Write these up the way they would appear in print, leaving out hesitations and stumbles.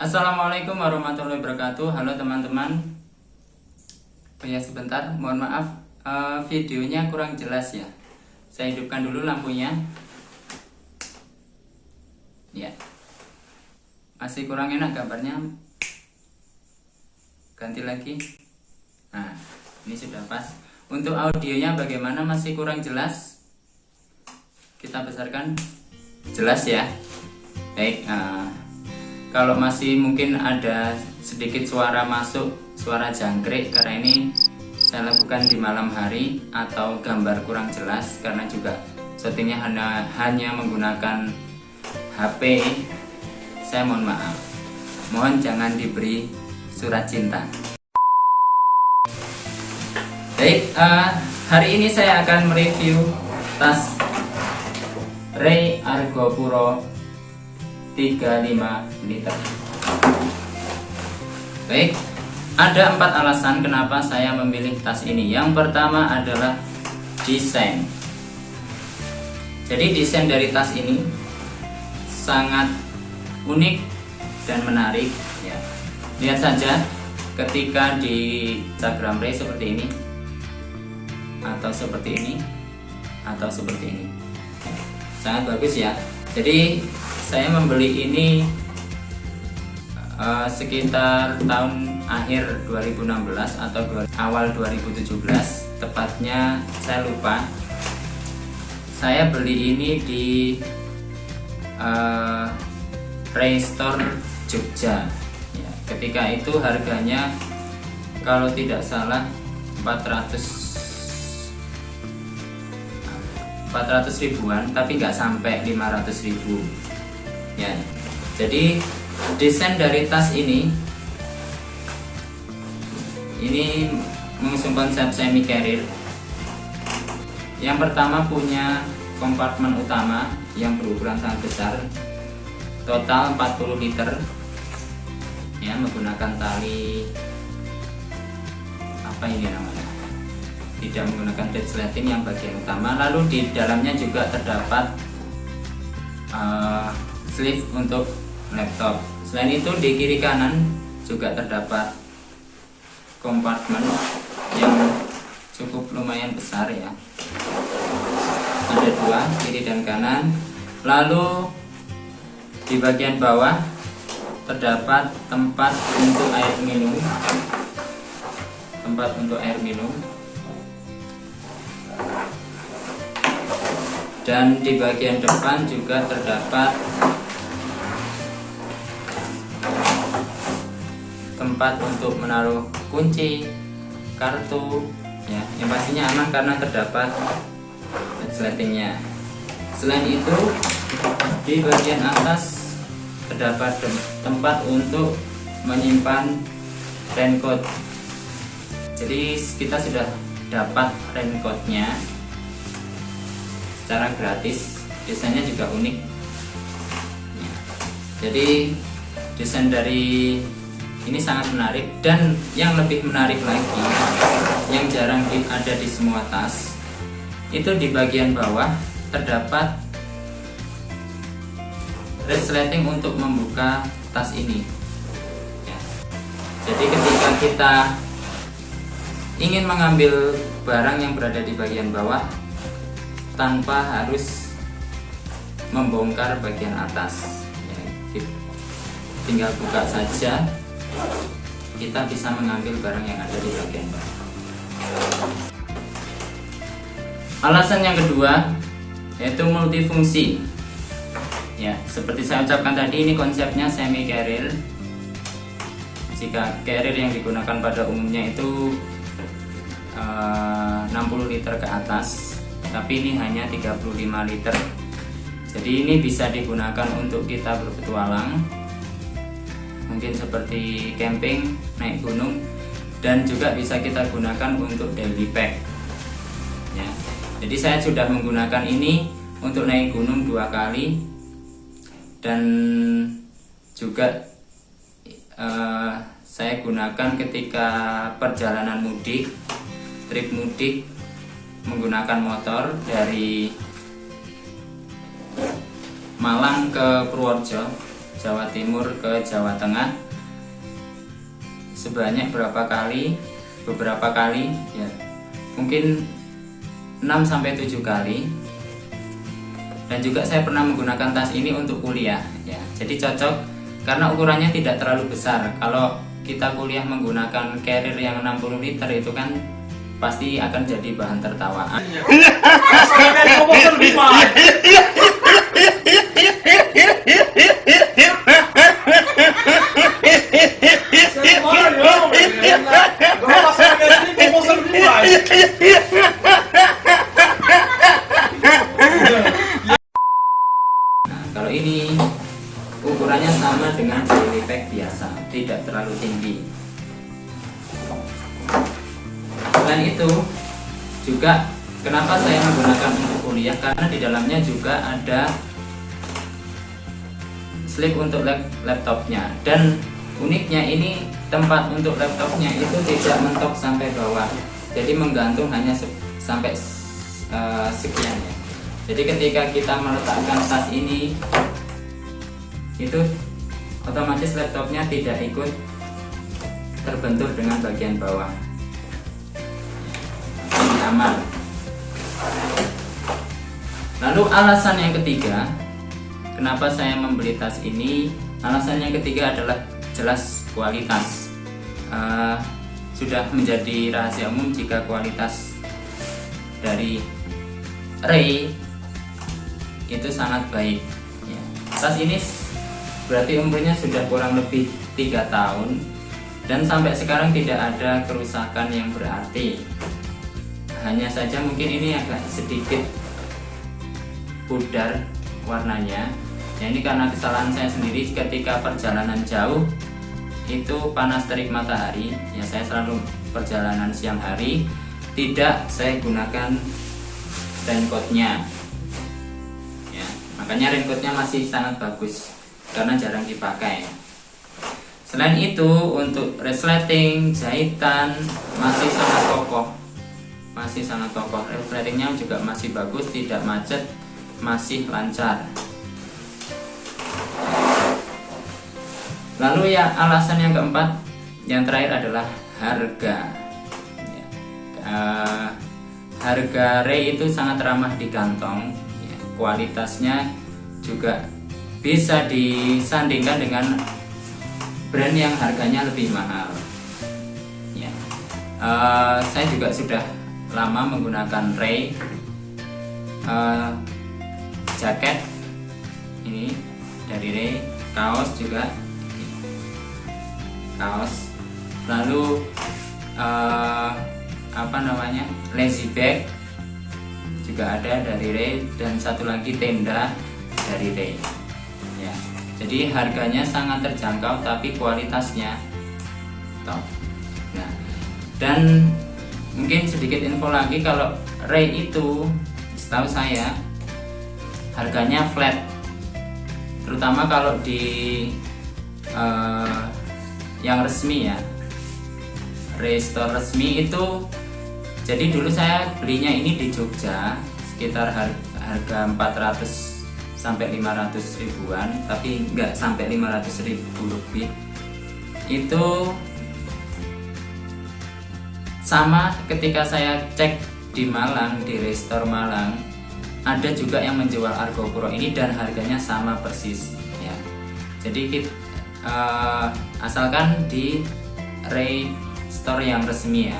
Assalamualaikum warahmatullahi wabarakatuh. Halo teman-teman. Oh ya, sebentar, mohon maaf, videonya kurang jelas ya. Saya hidupkan dulu lampunya. Ya, masih kurang enak gambarnya. Ganti lagi. Nah, ini sudah pas. Untuk audionya bagaimana, masih kurang jelas? Kita besarkan. Jelas ya. Baik. Kalau masih mungkin ada sedikit suara masuk, suara jangkrik, karena ini saya lakukan di malam hari, atau gambar kurang jelas karena juga settingnya hanya menggunakan HP, saya mohon maaf. Mohon jangan diberi surat cinta. Baik, hari ini saya akan mereview tas Ray Argo Puro 35 liter. Baik, ada 4 alasan kenapa saya memilih tas ini. Yang pertama adalah desain. Jadi desain dari tas ini sangat unik dan menarik ya. Lihat saja ketika di Instagram Ray seperti ini, atau seperti ini, atau seperti ini. Sangat bagus ya. Jadi saya membeli ini sekitar tahun akhir 2016 atau awal 2017, tepatnya saya lupa. Saya beli ini di Ray Store Jogja ya. Ketika itu harganya kalau tidak salah 400 ribuan, tapi nggak sampai 500 ribu ya. Jadi desain dari tas ini mengusung konsep semi carrier. Yang pertama punya kompartemen utama yang berukuran sangat besar, total 40 liter ya, menggunakan tali apa ini namanya, tidak menggunakan resleting yang bagian utama. Lalu di dalamnya juga terdapat sleeve untuk laptop. Selain itu di kiri kanan juga terdapat kompartemen yang cukup lumayan besar ya. Ada 2, kiri dan kanan. Lalu di bagian bawah terdapat tempat untuk air minum. Tempat untuk air minum. Dan di bagian depan juga terdapat tempat untuk menaruh kunci, kartu ya, yang pastinya aman karena terdapat resletingnya. Selain itu di bagian atas terdapat tempat untuk menyimpan raincoat. Jadi kita sudah dapat raincoatnya secara gratis. Desainnya juga unik ya. Jadi desain dari ini sangat menarik, dan yang lebih menarik lagi, yang jarang ada di semua tas, itu di bagian bawah terdapat resleting untuk membuka tas ini ya. Jadi ketika kita ingin mengambil barang yang berada di bagian bawah tanpa harus membongkar bagian atas ya, tinggal buka saja, kita bisa mengambil barang yang ada di bagian bawah. Alasan yang kedua yaitu multifungsi ya. Seperti saya ucapkan tadi, ini konsepnya semi carrier. Jika carrier yang digunakan pada umumnya itu 60 liter ke atas, tapi ini hanya 35 liter. Jadi ini bisa digunakan untuk kita berpetualang, mungkin seperti camping, naik gunung, dan juga bisa kita gunakan untuk daily pack ya. Jadi saya sudah menggunakan ini untuk naik gunung 2 kali, dan juga saya gunakan ketika perjalanan mudik, trip mudik menggunakan motor dari Malang ke Purworejo. Jawa Timur ke Jawa Tengah sebanyak beberapa kali ya, mungkin 6-7 kali. Dan juga saya pernah menggunakan tas ini untuk kuliah ya. Jadi cocok karena ukurannya tidak terlalu besar. Kalau kita kuliah menggunakan carrier yang 60 liter itu kan pasti akan jadi bahan tertawaan. Kalau ini ukurannya sama dengan daily pack biasa, tidak terlalu tinggi. Selain itu juga kenapa saya menggunakan untuk kuliah, karena di dalamnya juga ada slip untuk laptopnya. Dan uniknya ini tempat untuk laptopnya itu tidak mentok sampai bawah, jadi menggantung hanya sampai sekian ya. Jadi ketika kita meletakkan tas ini, itu otomatis laptopnya tidak ikut terbentur dengan bagian bawah. Ini aman. Lalu alasan yang ketiga, kenapa saya membeli tas ini? Alasan yang ketiga adalah jelas kualitas. Sudah menjadi rahasia umum jika kualitas dari Ray itu sangat baik ya. Tas ini berarti umurnya sudah kurang lebih 3 tahun dan sampai sekarang tidak ada kerusakan yang berarti. Hanya saja mungkin ini agak sedikit pudar warnanya ya, ini karena kesalahan saya sendiri. Ketika perjalanan jauh itu panas terik matahari ya, saya selalu perjalanan siang hari, tidak saya gunakan raincoatnya ya, makanya raincoatnya masih sangat bagus karena jarang dipakai. Selain itu untuk resleting, jahitan masih sangat kokoh, resletingnya juga masih bagus, tidak macet, masih lancar. Lalu ya alasan yang keempat, yang terakhir adalah harga ya. Harga Ray itu sangat ramah di kantong ya. Kualitasnya juga bisa disandingkan dengan brand yang harganya lebih mahal ya. Saya juga sudah lama menggunakan Ray. Jaket ini dari Ray, kaos juga kaos, lalu lazy bag juga ada dari Ray, dan satu lagi tenda dari Ray ya. Jadi harganya sangat terjangkau tapi kualitasnya top. Nah, dan mungkin sedikit info lagi, kalau Ray itu setahu saya harganya flat, terutama kalau di yang resmi ya, Ray Store resmi itu. Jadi dulu saya belinya ini di Jogja sekitar harga 400 sampai 500 ribuan, tapi nggak sampai 500 ribu lebih. Itu sama ketika saya cek di Malang, di Ray Store Malang, ada juga yang menjual Argo Pro ini dan harganya sama persis ya. Jadi asalkan di Ray Store yang resmi ya,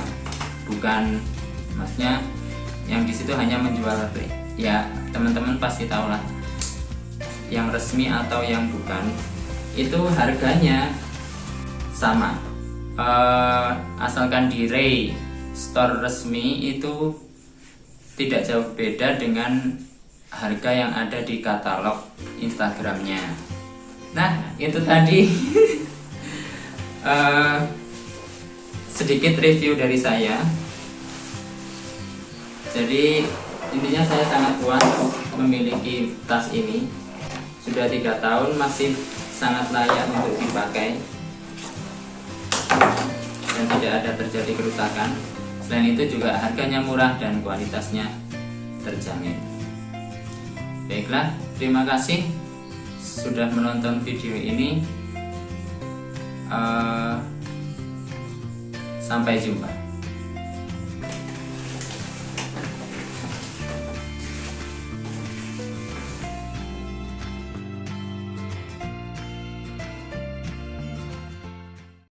bukan maksudnya yang di situ hanya menjual Ray ya, teman-teman pasti tahu lah yang resmi atau yang bukan, itu harganya sama. Asalkan di Ray Store resmi itu tidak jauh beda dengan harga yang ada di katalog Instagramnya. Nah, itu tadi sedikit review dari saya. Jadi intinya saya sangat puas memiliki tas ini. Sudah 3 tahun masih sangat layak untuk dipakai dan tidak ada terjadi kerusakan. Selain itu juga harganya murah dan kualitasnya terjamin. Baiklah, terima kasih. sudah menonton video ini. Sampai jumpa.